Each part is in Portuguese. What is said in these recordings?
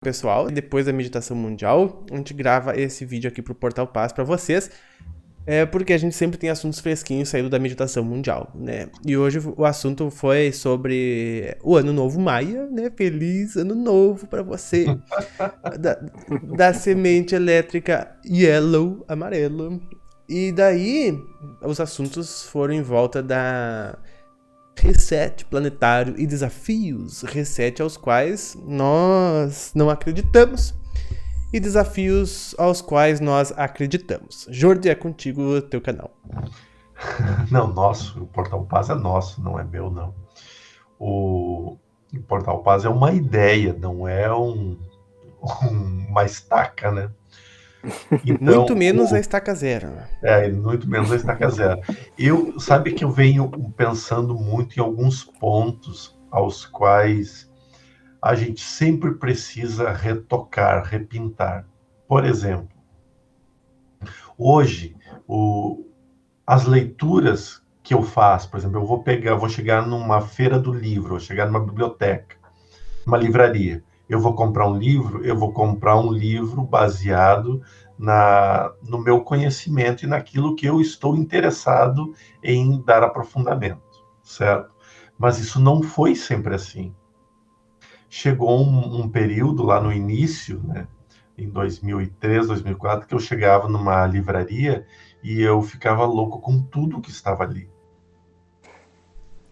pessoal, depois da meditação mundial, a gente grava esse vídeo aqui pro Portal Paz pra vocês, porque a gente sempre tem assuntos fresquinhos saindo da meditação mundial, né? E hoje o assunto foi sobre o Ano Novo Maia, né? Feliz Ano Novo pra você, da semente elétrica Yellow, amarelo. E daí, os assuntos foram em volta da reset planetário e desafios, reset aos quais nós não acreditamos e desafios aos quais nós acreditamos. Jordi, é contigo, teu canal. Não, nosso, o Portal Paz é nosso, não é meu, não. O Portal Paz é uma ideia, não é uma estaca, né? Muito Então, menos a estaca zero. muito menos a estaca zero. Sabe que eu venho pensando muito em alguns pontos aos quais a gente sempre precisa retocar, repintar. Por exemplo, hoje, as leituras que eu faço, por exemplo, vou chegar numa feira do livro, vou chegar numa biblioteca, numa livraria. Eu vou comprar um livro baseado no meu conhecimento e naquilo que eu estou interessado em dar aprofundamento, certo? Mas isso não foi sempre assim. Chegou um período lá no início, né, em 2003, 2004, que eu chegava numa livraria e eu ficava louco com tudo que estava ali.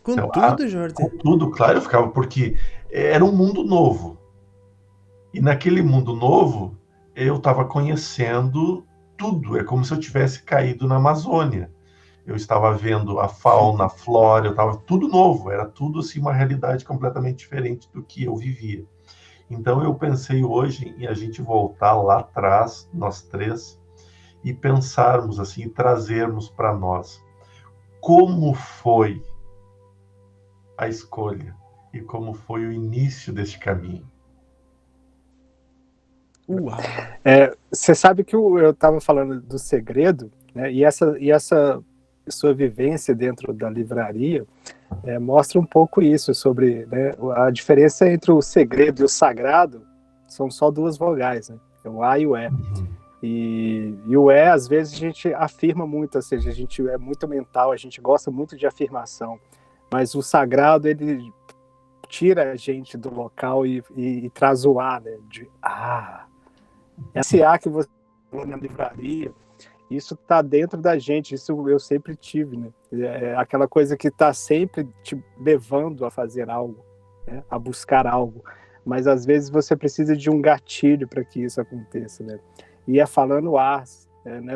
Com Então, tudo, com Jordi. tudo, claro, eu ficava, porque era um mundo novo. E naquele mundo novo, eu estava conhecendo tudo. É como se eu tivesse caído na Amazônia. Eu estava vendo a fauna, a flora, eu estava tudo novo. Era tudo assim uma realidade completamente diferente do que eu vivia. Então eu pensei hoje em a gente voltar lá atrás, nós três, e pensarmos assim, e trazermos para nós como foi a escolha e como foi o início deste caminho. Uau. Você sabe que eu estava falando do segredo, né? E essa sua vivência dentro da livraria mostra um pouco isso, sobre, né, a diferença entre o segredo e o sagrado. São só duas vogais, né? O A e o E. Uhum. E o E, às vezes, a gente afirma muito, ou seja, a gente é muito mental, a gente gosta muito de afirmação. Mas o sagrado, ele tira a gente do local e traz o A, né? Esse A que você falou na livraria, isso está dentro da gente, isso eu sempre tive, né? É aquela coisa que está sempre te levando a fazer algo, né? A buscar algo. Mas às vezes você precisa de um gatilho para que isso aconteça, né? E falando A, né?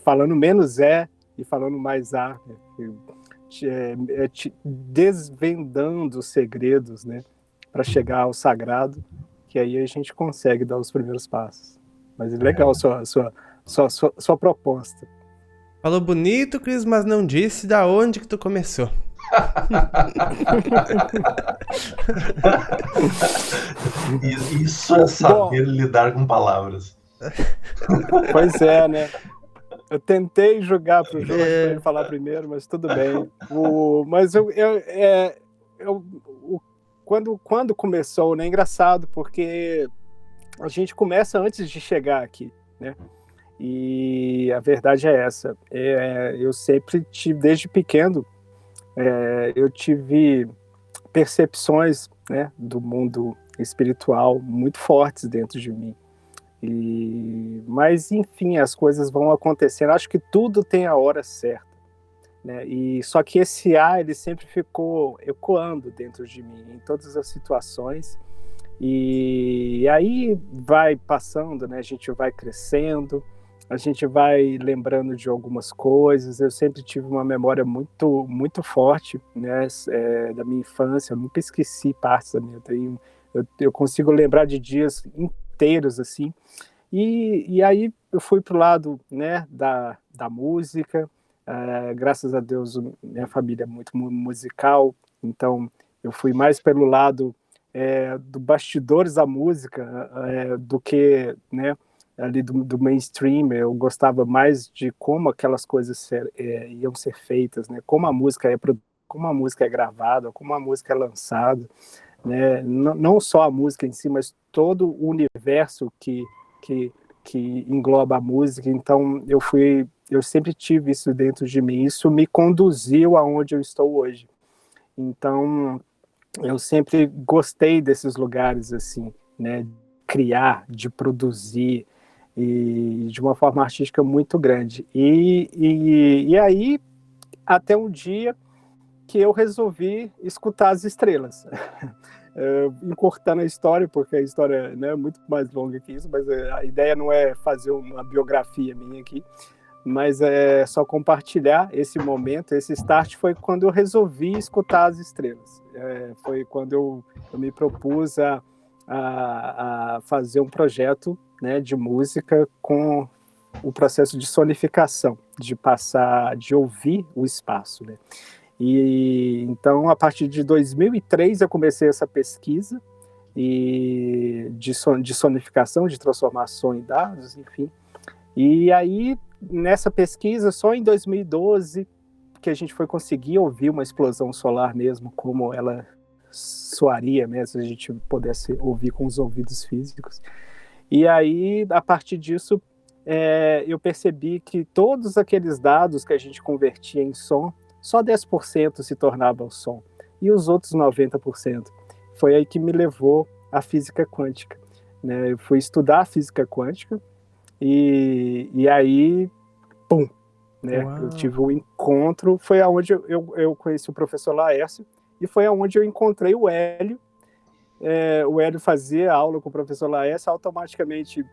Falando menos e falando mais A, né? Desvendando os segredos, né? Para chegar ao sagrado, que aí a gente consegue dar os primeiros passos. Mas é legal sua proposta. Falou bonito, Cris, mas não disse da onde que tu começou. Isso é saber lidar com palavras. Pois é, né? Eu tentei jogar pro Jorge para ele falar primeiro, mas tudo bem. Mas quando começou, né? É engraçado, porque a gente começa antes de chegar aqui, né? E a verdade é essa. Eu sempre tive, desde pequeno, eu tive percepções, né, do mundo espiritual muito fortes dentro de mim. Mas, enfim, as coisas vão acontecendo. Acho que tudo tem a hora certa, né? E só que esse ele sempre ficou ecoando dentro de mim, em todas as situações. E aí vai passando, né? A gente vai crescendo, a gente vai lembrando de algumas coisas. Eu sempre tive uma memória muito, muito forte, né? Da minha infância. Eu nunca esqueci partes da minha. Eu consigo lembrar de dias inteiros, assim. E aí eu fui pro lado, né, da música. Graças a Deus, minha família é muito musical, então eu fui mais pelo lado do bastidores da música do que, né, ali do mainstream. Eu gostava mais de como aquelas coisas iam ser feitas, né, como a música é gravada, como a música é lançada, né? Não só a música em si, mas todo o universo que, que engloba a música. Então eu sempre tive isso dentro de mim. Isso me conduziu aonde eu estou hoje. Então eu sempre gostei desses lugares assim, né? Criar, de produzir, e de uma forma artística muito grande. E aí, até um dia que eu resolvi escutar as estrelas. Encurtando a história, porque a história, né, é muito mais longa que isso, mas a ideia não é fazer uma biografia minha aqui, mas é só compartilhar esse momento. Esse start foi quando eu resolvi escutar as estrelas. Foi quando eu me propus a fazer um projeto, né, de música com o processo de sonificação, de ouvir o espaço, né? E então, a partir de 2003, eu comecei essa pesquisa de sonificação, de transformação em dados, enfim. E aí, nessa pesquisa, só em 2012 que a gente foi conseguir ouvir uma explosão solar mesmo, como ela soaria, né, se a gente pudesse ouvir com os ouvidos físicos. E aí, a partir disso, eu percebi que todos aqueles dados que a gente convertia em som, só 10% se tornava o som, e os outros 90%. Foi aí que me levou à física quântica, né? Eu fui estudar a física quântica, e aí, pum, né? Eu tive um encontro, foi aonde eu conheci o professor Laércio, e foi aonde eu encontrei o Hélio. O Hélio fazia aula com o professor Laércio, automaticamente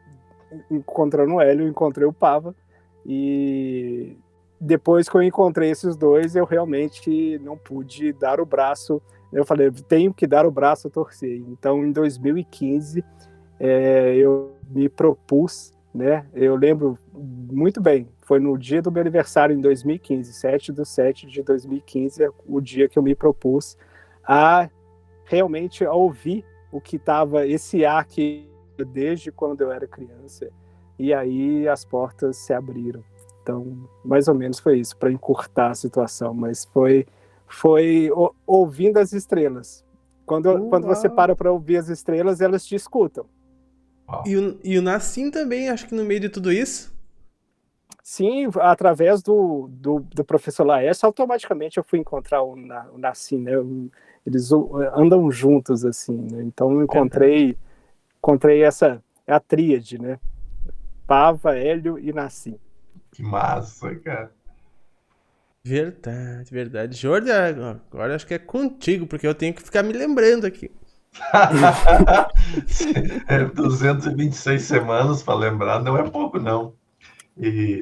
encontrando o Hélio, eu encontrei o Pava, e depois que eu encontrei esses dois, eu realmente não pude dar o braço. Eu falei, tenho que dar o braço a torcer. Então, em 2015, eu me propus, né? Eu lembro muito bem, foi no dia do meu aniversário, em 2015, 7/7/2015, é o dia que eu me propus a realmente ouvir o que estava, esse ar que desde quando eu era criança. E aí as portas se abriram. Então, mais ou menos foi isso, para encurtar a situação, mas foi ouvindo as estrelas. Quando você para ouvir as estrelas, elas te escutam. E o Nassim também, acho que no meio de tudo isso? Sim, através do professor Laércio, automaticamente eu fui encontrar o Nassim, né? Eles andam juntos, assim, né? Então eu encontrei essa, a tríade, né? Pava, Hélio e Nassim. Que massa, cara. Verdade, verdade. Jordi, agora acho que é contigo, porque eu tenho que ficar me lembrando aqui. 226 semanas para lembrar, não é pouco, não.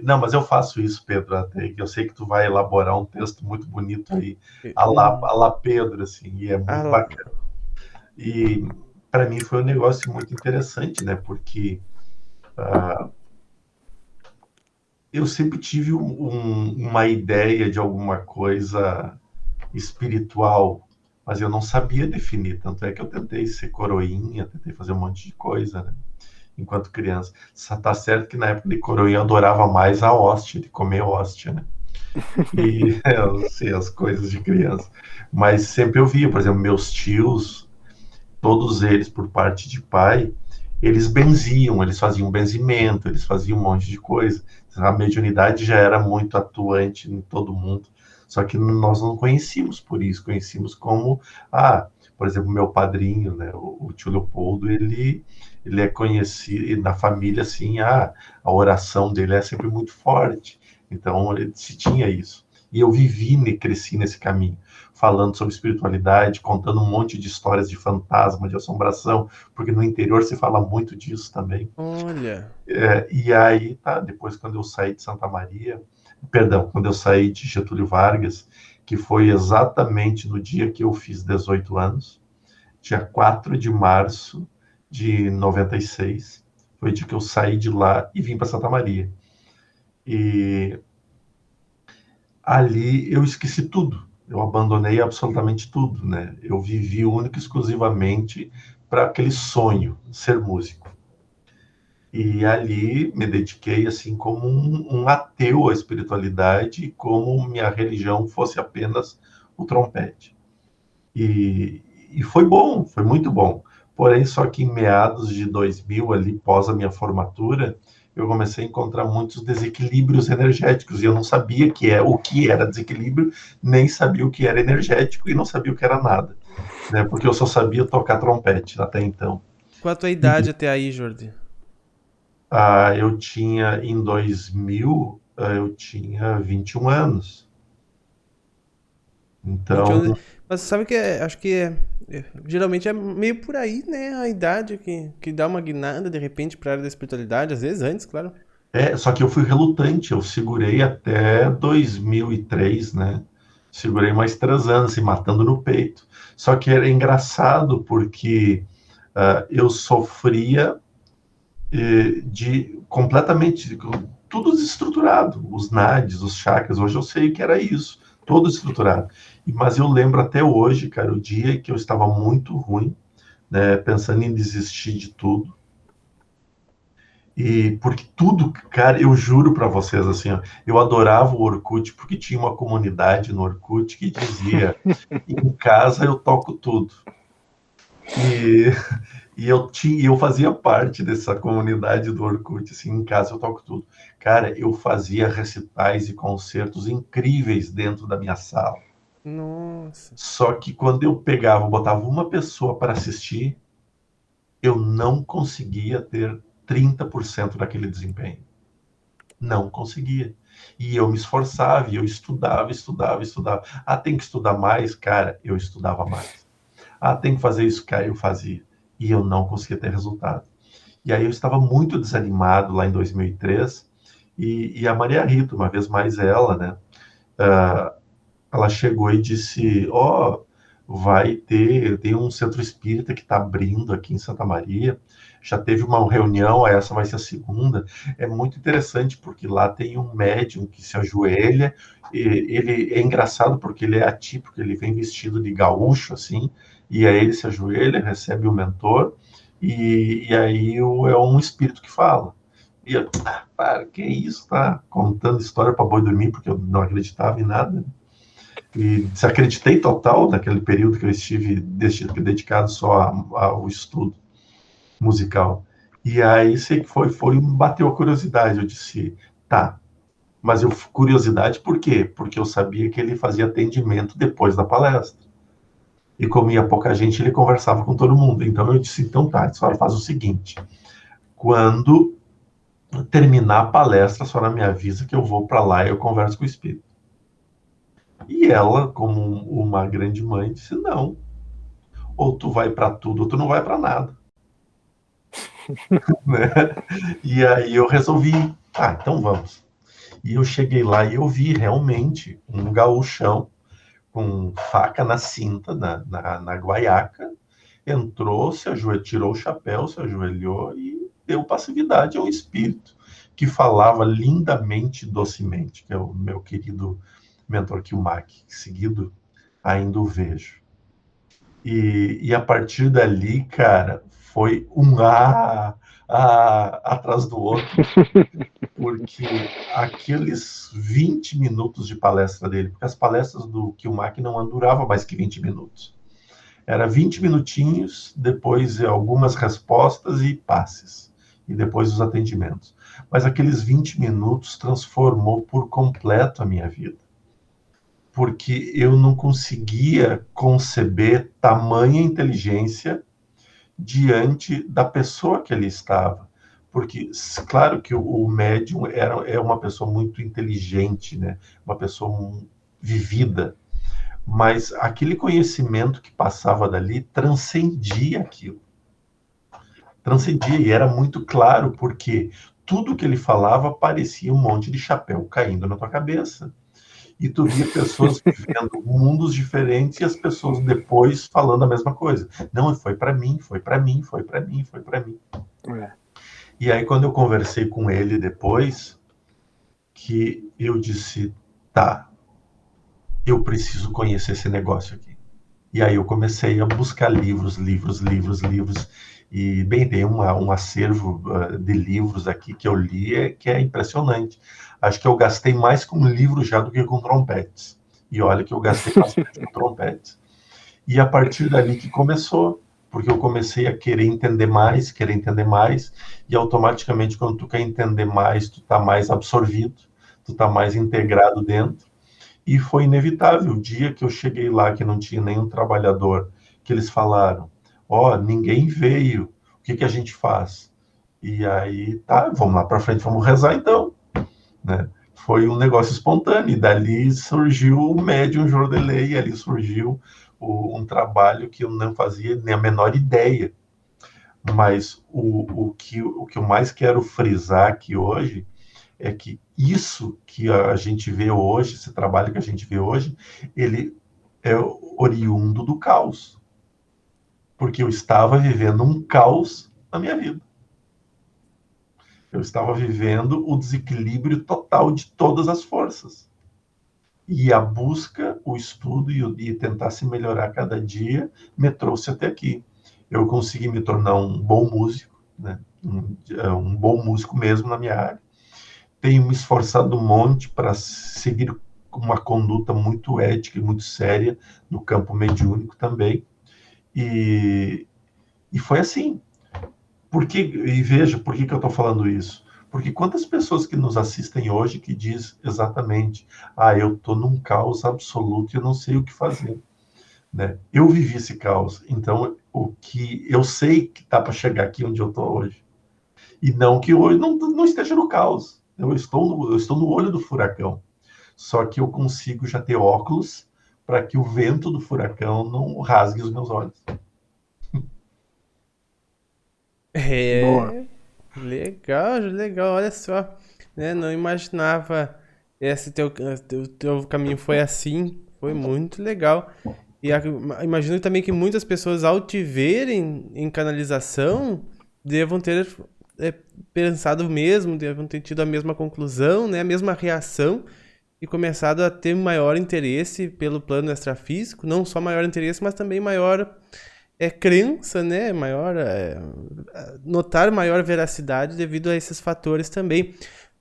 Não, mas eu faço isso, Pedro, até que eu sei que tu vai elaborar um texto muito bonito aí, a la Pedro, assim, e é muito bacana. E para mim foi um negócio muito interessante, né? Porque eu sempre tive uma ideia de alguma coisa espiritual, mas eu não sabia definir. Tanto é que eu tentei ser coroinha, tentei fazer um monte de coisa, né? Enquanto criança. Tá certo que na época de coroinha eu adorava mais a hóstia, de comer hóstia, né? E eu sei as coisas de criança. Mas sempre eu via, por exemplo, meus tios, todos eles por parte de pai, eles benziam, eles faziam benzimento, eles faziam um monte de coisa. A mediunidade já era muito atuante em todo mundo, só que nós não conhecíamos por isso, conhecíamos como, por exemplo, meu padrinho, né, o tio Leopoldo, ele é conhecido, na família, assim, a oração dele é sempre muito forte, então se tinha isso. E eu cresci nesse caminho, falando sobre espiritualidade, contando um monte de histórias de fantasma, de assombração, porque no interior se fala muito disso também. Olha. E aí, depois quando eu saí de Santa Maria, quando eu saí de Getúlio Vargas, que foi exatamente no dia que eu fiz 18 anos, dia 4 de março de 96, foi o dia que eu saí de lá e vim para Santa Maria. E ali eu esqueci tudo, eu abandonei absolutamente tudo, né? Eu vivi única e exclusivamente para aquele sonho, ser músico. E ali me dediquei assim como um ateu à espiritualidade, como minha religião fosse apenas o trompete. E E foi bom, foi muito bom. Porém, só que em meados de 2000, ali pós a minha formatura, eu comecei a encontrar muitos desequilíbrios energéticos e eu não sabia o que era desequilíbrio, nem sabia o que era energético e não sabia o que era nada, né? Porque eu só sabia tocar trompete até então. Qual a tua idade até aí, Jordi? Eu tinha, em 2000, eu tinha 21 anos. 21 Então, anos. Mas sabe que acho que geralmente é meio por aí, né? A idade que dá uma guinada de repente pra área da espiritualidade, às vezes antes, claro. só que eu fui relutante, eu segurei até 2003, né? Segurei mais 3 anos, se matando no peito. Só que era engraçado porque eu sofria de completamente, tudo desestruturado, os nadis, os chakras, hoje eu sei que era isso, todo estruturado. Mas eu lembro até hoje, cara, o dia que eu estava muito ruim, né, pensando em desistir de tudo, e porque tudo, cara, eu juro para vocês, assim, ó, eu adorava o Orkut, porque tinha uma comunidade no Orkut que dizia, em casa eu toco tudo. E, eu fazia parte dessa comunidade do Orkut, assim, em casa eu toco tudo. Cara, eu fazia recitais e concertos incríveis dentro da minha sala. Nossa. Só que quando eu pegava, botava uma pessoa para assistir, eu não conseguia ter 30% daquele desempenho. Não conseguia. E eu me esforçava, e eu estudava, estudava, estudava. Tem que estudar mais? Cara, eu estudava mais. Tem que fazer isso? Cara, eu fazia. E eu não conseguia ter resultado. E aí eu estava muito desanimado lá em 2003, e a Maria Rita, uma vez mais ela, né, ela chegou e disse, tem um centro espírita que está abrindo aqui em Santa Maria, já teve uma reunião, essa vai ser a segunda, é muito interessante, porque lá tem um médium que se ajoelha, ele é engraçado porque ele é atípico, ele vem vestido de gaúcho, assim, e aí ele se ajoelha, recebe o mentor, e aí é um espírito que fala. E eu, para, que isso, tá contando história para boi dormir, porque eu não acreditava em nada. E desacreditei total naquele período que eu estive dedicado só ao estudo musical. E aí sei que bateu a curiosidade. Eu disse, tá, mas curiosidade por quê? Porque eu sabia que ele fazia atendimento depois da palestra. E como ia pouca gente, ele conversava com todo mundo. Então eu disse, então tá, a senhora faz o seguinte, quando terminar a palestra, a senhora me avisa que eu vou para lá e eu converso com o espírito. E ela, como uma grande mãe, disse, não, ou tu vai para tudo, ou tu não vai para nada. Né? E aí eu resolvi, então vamos. E eu cheguei lá e eu vi realmente um gaúchão com faca na cinta, na guaiaca, entrou, tirou o chapéu, se ajoelhou e deu passividade ao espírito, que falava lindamente, docemente, que é o meu querido mentor Kilmac, seguido ainda o vejo. E a partir dali, cara, foi um atrás do outro, porque aqueles 20 minutos de palestra dele, porque as palestras do Kilmac não duravam mais que 20 minutos. Era 20 minutinhos, depois algumas respostas e passes, e depois os atendimentos. Mas aqueles 20 minutos transformou por completo a minha vida. Porque eu não conseguia conceber tamanha inteligência diante da pessoa que ali estava. Porque, claro que o médium é uma pessoa muito inteligente, né? Uma pessoa vivida, mas aquele conhecimento que passava dali transcendia aquilo. Transcendia, e era muito claro, porque tudo que ele falava parecia um monte de chapéu caindo na tua cabeça. E tu via pessoas vivendo mundos diferentes e as pessoas depois falando a mesma coisa. Não, foi para mim, foi para mim, foi para mim, foi para mim. E aí, quando eu conversei com ele depois, que eu disse, tá, eu preciso conhecer esse negócio aqui. E aí eu comecei a buscar livros, e, bem, tem um acervo de livros aqui que eu li que é impressionante. Acho que eu gastei mais com livro já do que com trompetes. E olha que eu gastei bastante com trompetes. E a partir dali que começou, porque eu comecei a querer entender mais, e automaticamente quando tu quer entender mais, tu tá mais absorvido, tu tá mais integrado dentro, e foi inevitável. O dia que eu cheguei lá, que não tinha nenhum trabalhador, que eles falaram, ó, ninguém veio, o que que a gente faz? E aí, tá, vamos lá para frente, vamos rezar então, né? Foi um negócio espontâneo, e dali surgiu o Médium Jordelei, e ali surgiu um trabalho que eu não fazia nem a menor ideia. Mas o que eu mais quero frisar aqui hoje é que isso que a gente vê hoje, esse trabalho que a gente vê hoje, ele é oriundo do caos. Porque eu estava vivendo um caos na minha vida. Eu estava vivendo o desequilíbrio total de todas as forças. E a busca, o estudo e tentar se melhorar cada dia me trouxe até aqui. Eu consegui me tornar um bom músico, né? Um bom músico mesmo na minha área. Tenho me esforçado um monte para seguir uma conduta muito ética e muito séria no campo mediúnico também. E foi assim. E veja, por que eu estou falando isso? Porque quantas pessoas que nos assistem hoje que diz exatamente, eu estou num caos absoluto e eu não sei o que fazer, né? Eu vivi esse caos, então o que eu sei que dá para chegar aqui onde eu estou hoje, e não que hoje não esteja no caos. Eu estou no olho do furacão, só que eu consigo já ter óculos para que o vento do furacão não rasgue os meus olhos. Boa. Legal, legal, olha só, né? Não imaginava esse teu caminho foi assim, foi muito legal. E imagino também que muitas pessoas, ao te verem em canalização, devam ter pensado o mesmo, devam ter tido a mesma conclusão, né? A mesma reação e começado a ter maior interesse pelo plano extrafísico, não só maior interesse, mas também maior crença, né? Maior notar maior veracidade devido a esses fatores também.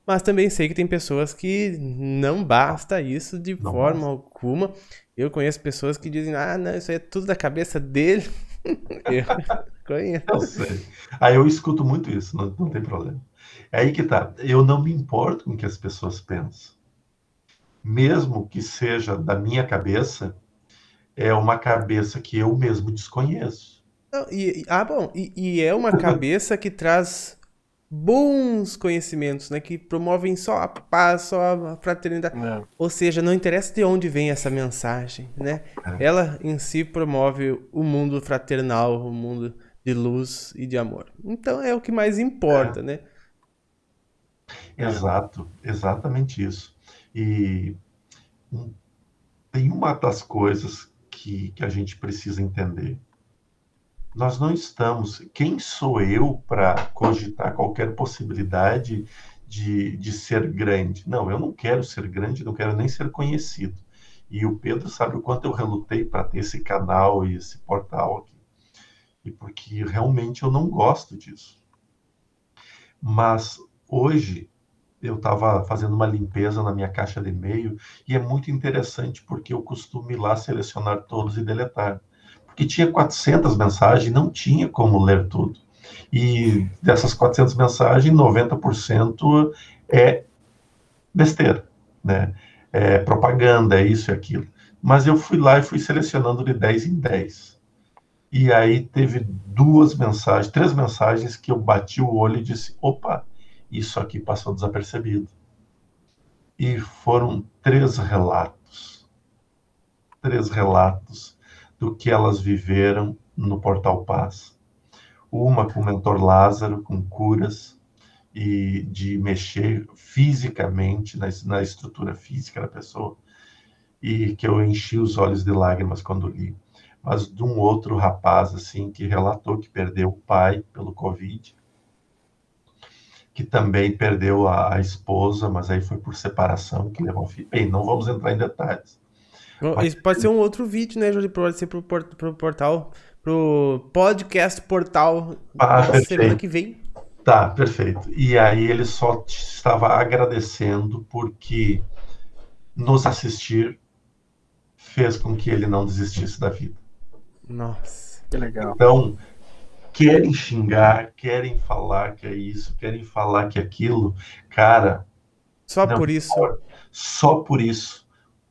Mas também sei que tem pessoas que não basta isso de Não forma basta. alguma. Eu conheço pessoas que dizem, não, isso aí é tudo da cabeça dele. Eu conheço. Eu sei. Aí eu escuto muito isso, não tem problema. É aí que tá. Eu não me importo com o que as pessoas pensam. Mesmo que seja da minha cabeça, é uma cabeça que eu mesmo desconheço. Não, bom, e é uma cabeça que traz bons conhecimentos, né? Que promovem só a paz, só a fraternidade. É. Ou seja, não interessa de onde vem essa mensagem, né? É. Ela em si promove o mundo fraternal, o mundo de luz e de amor. Então é o que mais importa, né? Exato, exatamente isso. E tem uma das coisas que a gente precisa entender. Nós não estamos. Quem sou eu para cogitar qualquer possibilidade de ser grande? Não, eu não quero ser grande, não quero nem ser conhecido. E o Pedro sabe o quanto eu relutei para ter esse canal e esse portal aqui. E porque realmente eu não gosto disso. Mas hoje eu estava fazendo uma limpeza na minha caixa de e-mail e é muito interessante porque eu costumo ir lá selecionar todos e deletar. Porque tinha 400 mensagens, não tinha como ler tudo. E dessas 400 mensagens, 90% é besteira, né? É propaganda, é isso e aquilo. Mas eu fui lá e fui selecionando de 10 em 10. E aí teve três mensagens que eu bati o olho e disse, opa, isso aqui passou desapercebido. E foram três relatos do que elas viveram no Portal Paz. Uma com o mentor Lázaro, com curas, e de mexer fisicamente na estrutura física da pessoa, e que eu enchi os olhos de lágrimas quando li. Mas de um outro rapaz, assim, que relatou que perdeu o pai pelo Covid, que também perdeu a esposa, mas aí foi por separação, que levou um filho. Bem, não vamos entrar em detalhes. Mas, Isso pode ser um outro vídeo, né, Júlio? Pode ser pro portal, pro podcast portal da semana perfeito. que vem. Tá, perfeito. E aí ele só estava agradecendo porque nos assistir fez com que ele não desistisse da vida. Nossa. Que legal. Então, querem xingar, querem falar que é isso, querem falar que é aquilo. Cara, Só não por isso. importa. Só por isso,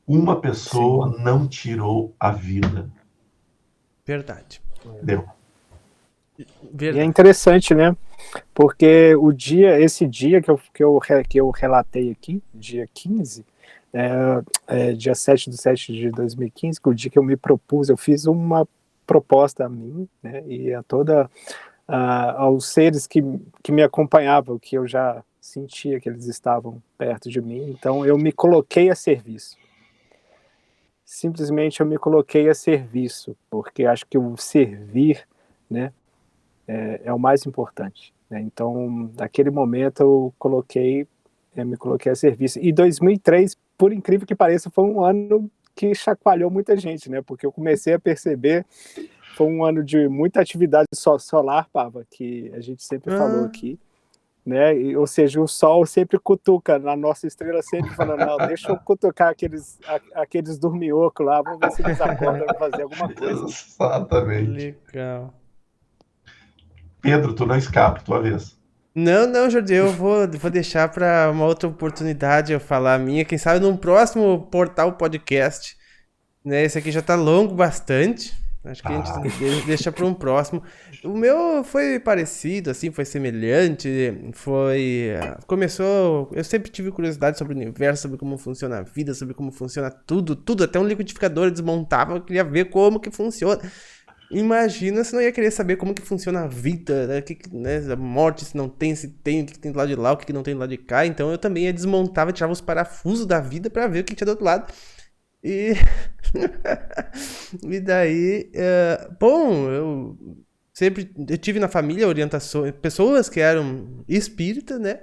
uma Sim. pessoa não tirou a vida. Verdade. Deu. E é Verdade. interessante, né? Porque esse dia que eu relatei aqui, dia 15, dia 7/7 de 2015, que é o dia que eu me propus, eu fiz uma proposta a mim, né, e a aos seres que me acompanhavam, que eu já sentia que eles estavam perto de mim, então eu me coloquei a serviço. Simplesmente eu me coloquei a serviço, porque acho que o servir, né, é o mais importante, né? Então, naquele momento eu me coloquei a serviço. E 2003, por incrível que pareça, foi um ano que chacoalhou muita gente, né? Porque eu comecei a perceber, foi um ano de muita atividade solar, Pava, que a gente sempre falou aqui, né? Ou seja, o sol sempre cutuca na nossa estrela, sempre falando, não, deixa eu cutucar aqueles dorminhocos lá, vamos ver se eles acordam para fazer alguma coisa. Exatamente. Legal. Pedro, tu não escapa, tua vez. Não, Jordi, eu vou deixar para uma outra oportunidade eu falar a minha. Quem sabe num próximo Portal Podcast. Né? Esse aqui já tá longo bastante. Acho que a gente deixa para um próximo. O meu foi parecido, assim, foi semelhante. Começou. Eu sempre tive curiosidade sobre o universo, sobre como funciona a vida, sobre como funciona tudo. Até um liquidificador eu desmontava, eu queria ver como que funciona. Imagina se não ia querer saber como que funciona a vida, né, a morte, se não tem, se tem, o que tem do lado de lá, o que não tem do lado de cá. Então eu também ia desmontava, tirava os parafusos da vida pra ver o que tinha do outro lado. E e daí, bom, eu tive na família orientações, pessoas que eram espíritas, né?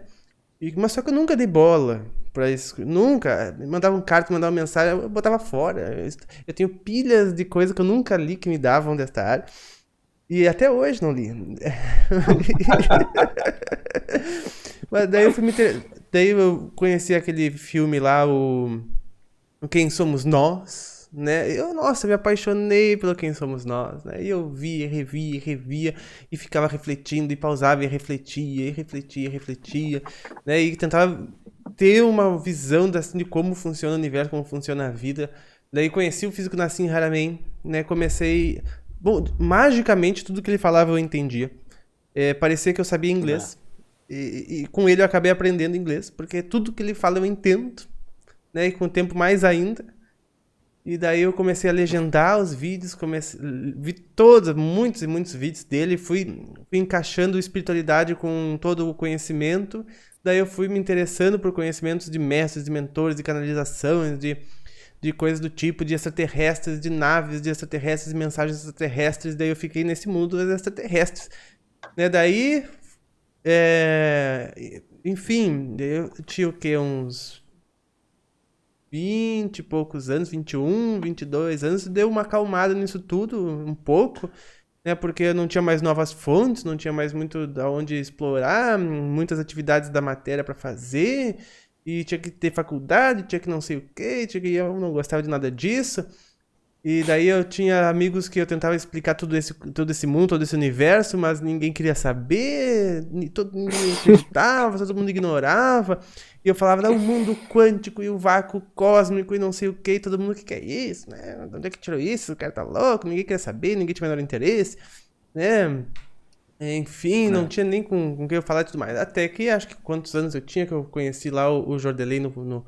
Mas só que eu nunca dei bola pra isso. Nunca. Me mandavam carta, mandavam mensagem, eu botava fora. Eu tenho pilhas de coisas que eu nunca li que me davam desta área. E até hoje não li. Mas daí eu conheci aquele filme lá, o Quem Somos Nós, né? Nossa, me apaixonei pelo Quem Somos Nós, né? E eu via, revia, e ficava refletindo, e pausava, e refletia, né? E tentava ter uma visão de como funciona o universo, como funciona a vida. Daí conheci o Físico Nassim Haramein, né? Comecei... Bom, magicamente tudo que ele falava eu entendia. Parecia que eu sabia inglês. E com ele eu acabei aprendendo inglês, porque tudo que ele fala eu entendo, né? E com o tempo mais ainda. E daí eu comecei a legendar os vídeos, vi muitos e muitos vídeos dele, fui encaixando espiritualidade com todo o conhecimento. Daí eu fui me interessando por conhecimentos de mestres, de mentores, de canalizações, de coisas do tipo, de extraterrestres, de naves de extraterrestres, mensagens extraterrestres. Daí eu fiquei nesse mundo dos extraterrestres, né? Daí, enfim, eu tinha o quê? Uns 20 e poucos anos, 21, 22 anos, deu uma acalmada nisso tudo, um pouco, né? Porque eu não tinha mais novas fontes, não tinha mais muito da onde explorar, muitas atividades da matéria para fazer, e tinha que ter faculdade, tinha que não sei o quê, eu não gostava de nada disso. E daí eu tinha amigos que eu tentava explicar todo esse mundo, todo esse universo, mas ninguém queria saber, ninguém acreditava, todo mundo ignorava. E eu falava, o mundo quântico e o vácuo cósmico e não sei o que, e todo mundo, o que é isso, né? De onde é que tirou isso? O cara tá louco, ninguém queria saber, ninguém tinha o menor interesse, né? Enfim, não tinha nem com quem eu falar e tudo mais. Até que, acho que quantos anos eu tinha que eu conheci lá o Jordelei no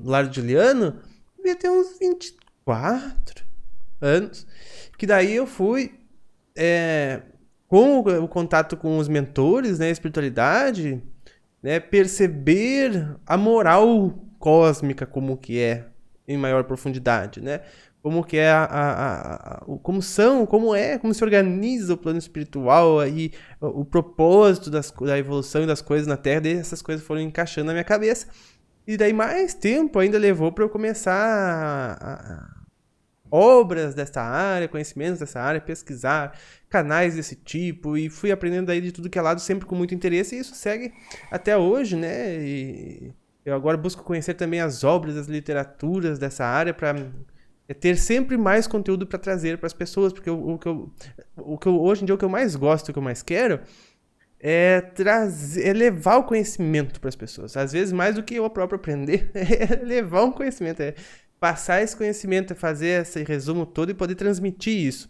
Lar de Juliano, devia ter uns 24 anos, que daí eu fui com o contato com os mentores, né, espiritualidade, né, perceber a moral cósmica como que é em maior profundidade, né, como que é como se organiza o plano espiritual aí, o propósito da evolução e das coisas na Terra. Daí essas coisas foram encaixando na minha cabeça. E daí mais tempo ainda levou para eu começar obras dessa área, conhecimentos dessa área, pesquisar canais desse tipo, e fui aprendendo daí de tudo que é lado, sempre com muito interesse, e isso segue até hoje, né? E eu agora busco conhecer também as obras, as literaturas dessa área para É ter sempre mais conteúdo para trazer para as pessoas, porque hoje em dia o que eu mais gosto, o que eu mais quero é trazer, é levar o conhecimento para as pessoas. Às vezes mais do que eu próprio aprender, é levar um conhecimento, é passar esse conhecimento, é fazer esse resumo todo e poder transmitir isso,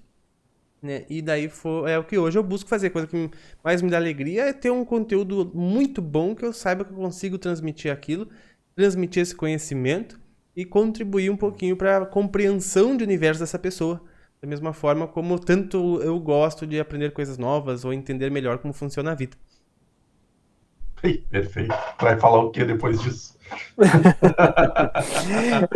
né? E daí é o que hoje eu busco fazer. A coisa que mais me dá alegria é ter um conteúdo muito bom, que eu saiba que eu consigo transmitir aquilo, transmitir esse conhecimento e contribuir um pouquinho para a compreensão de universo dessa pessoa. Da mesma forma como tanto eu gosto de aprender coisas novas ou entender melhor como funciona a vida. Perfeito. Vai falar o que depois disso?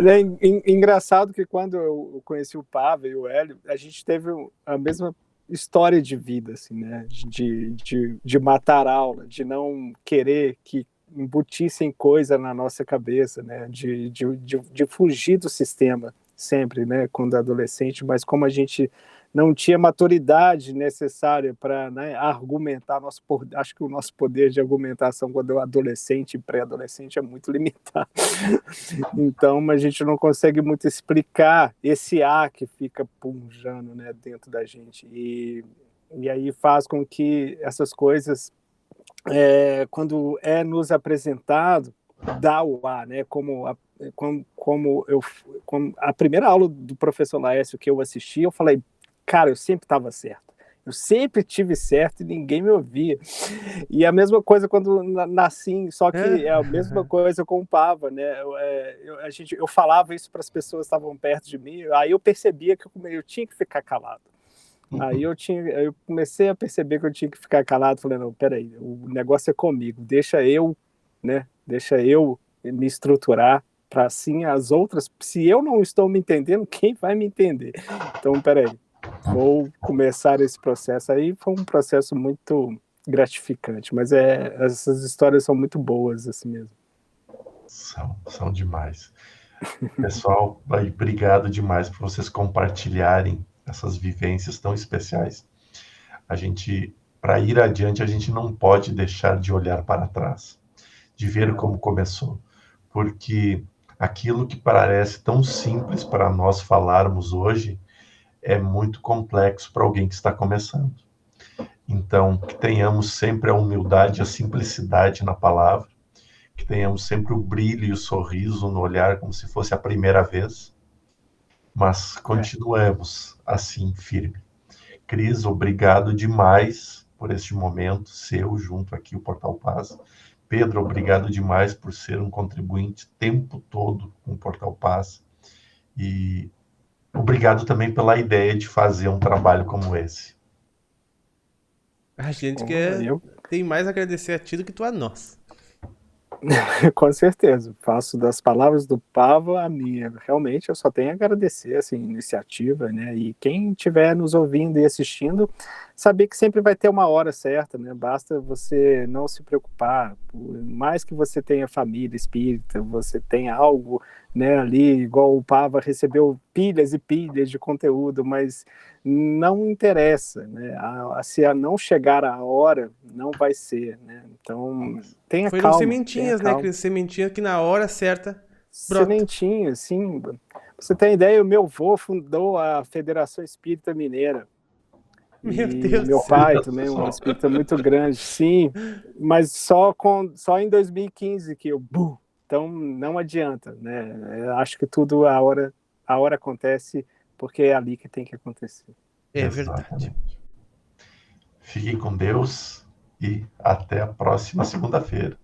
É engraçado que quando eu conheci o Pava e o Hélio, a gente teve a mesma história de vida, assim, né? De matar aula, de não querer que embutissem coisa na nossa cabeça, né? De fugir do sistema sempre, né? Quando adolescente, mas como a gente não tinha maturidade necessária para, né, argumentar, acho que o nosso poder de argumentação quando é adolescente e pré-adolescente é muito limitado. Então a gente não consegue muito explicar esse ar que fica punjando, né, dentro da gente. E aí faz com que essas coisas, quando é nos apresentado, dá o ar, né? Como a primeira aula do professor Laércio que eu assisti, eu falei, cara, eu sempre estava certo. Eu sempre tive certo e ninguém me ouvia. E a mesma coisa quando nasci, só que é a mesma coisa com o Pava, né? Eu falava isso para as pessoas que estavam perto de mim, aí eu percebia que eu tinha que ficar calado. Aí eu comecei a perceber que eu tinha que ficar calado, falei, não, peraí, o negócio é comigo, deixa eu me estruturar para assim as outras, se eu não estou me entendendo, quem vai me entender? Então, peraí, vou começar esse processo. Aí foi um processo muito gratificante, mas essas histórias são muito boas assim mesmo. São demais. Pessoal, obrigado demais por vocês compartilharem essas vivências tão especiais. Para ir adiante, a gente não pode deixar de olhar para trás, de ver como começou, porque aquilo que parece tão simples para nós falarmos hoje é muito complexo para alguém que está começando. Então, que tenhamos sempre a humildade, a simplicidade na palavra, que tenhamos sempre o brilho e o sorriso no olhar, como se fosse a primeira vez, mas continuemos assim, firme. Cris, obrigado demais por este momento seu junto aqui, o Portal Paz. Pedro, obrigado demais por ser um contribuinte o tempo todo com o Portal Paz. E obrigado também pela ideia de fazer um trabalho como esse. A gente tem mais a agradecer a ti do que tu a nós. Com certeza, faço das palavras do Pava a minha. Realmente eu só tenho a agradecer essa iniciativa, né? E quem estiver nos ouvindo e assistindo, saber que sempre vai ter uma hora certa, né? Basta você não se preocupar. Por mais que você tenha família espírita, você tenha algo, né, ali, igual o Pava recebeu pilhas e pilhas de conteúdo, mas não interessa, né? Se não chegar a hora, não vai ser, né? Então, tenha calma. Foram sementinhas, né, Cris? Sementinha que na hora certa brota. Sementinha, sim. Você tem ideia, o meu avô fundou a Federação Espírita Mineira. Meu Deus. Meu pai também, um espírita muito grande, sim. Mas só em 2015 que eu... Então, não adianta, né? Eu acho que tudo, a hora acontece porque é ali que tem que acontecer. É verdade. Fiquem com Deus e até a próxima segunda-feira.